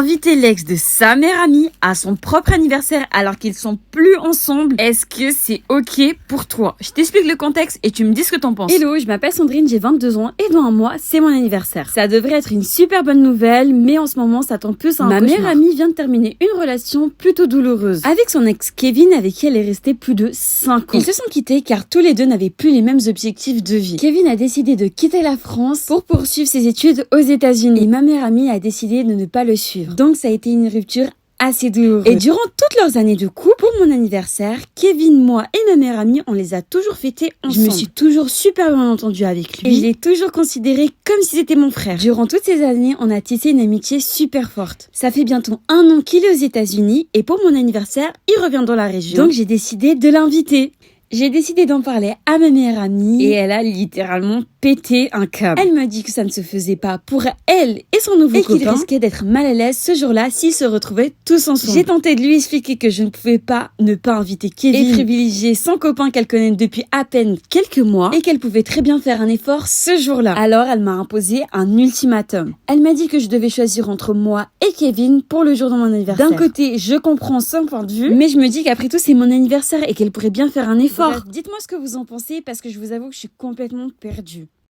Inviter l'ex de sa meilleure amie à son propre anniversaire alors qu'ils sont plus ensemble, est-ce que c'est ok pour toi? Je t'explique le contexte et tu me dis ce que t'en penses. Hello, je m'appelle Sandrine, j'ai 22 ans et dans un mois, c'est mon anniversaire. Ça devrait être une super bonne nouvelle, mais en ce moment, ça tend plus à un cauchemar. Ma meilleure amie vient de terminer une relation plutôt douloureuse avec son ex Kevin, avec qui elle est restée plus de 5 ans. Ils se sont quittés car tous les deux n'avaient plus les mêmes objectifs de vie. Kevin a décidé de quitter la France pour poursuivre ses études aux États-Unis et ma meilleure amie a décidé de ne pas le suivre. Donc ça a été une rupture assez douloureuse. Et durant toutes leurs années de couple, pour mon anniversaire, Kevin, moi et ma meilleure amie, on les a toujours fêtés ensemble. Je me suis toujours super bien entendue avec lui. Et je l'ai toujours considéré comme si c'était mon frère. Durant toutes ces années, on a tissé une amitié super forte. Ça fait bientôt 1 an qu'il est aux États-Unis et pour mon anniversaire, il revient dans la région. Donc j'ai décidé de l'inviter. J'ai décidé d'en parler à ma meilleure amie et elle a littéralement pété un câble. Elle m'a dit que ça ne se faisait pas pour elle et son nouveau copain et qu'il risquait d'être mal à l'aise ce jour-là s'ils se retrouvaient tous ensemble. J'ai tenté de lui expliquer que je ne pouvais pas ne pas inviter Kevin et privilégier son copain qu'elle connaît depuis à peine quelques mois et qu'elle pouvait très bien faire un effort ce jour-là. Alors elle m'a imposé un ultimatum. Elle m'a dit que je devais choisir entre moi et Kevin pour le jour de mon anniversaire. D'un côté, je comprends son point de vue, mais je me dis qu'après tout c'est mon anniversaire et qu'elle pourrait bien faire un effort. Bref, dites-moi ce que vous en pensez parce que je vous avoue que je suis complètement perdue.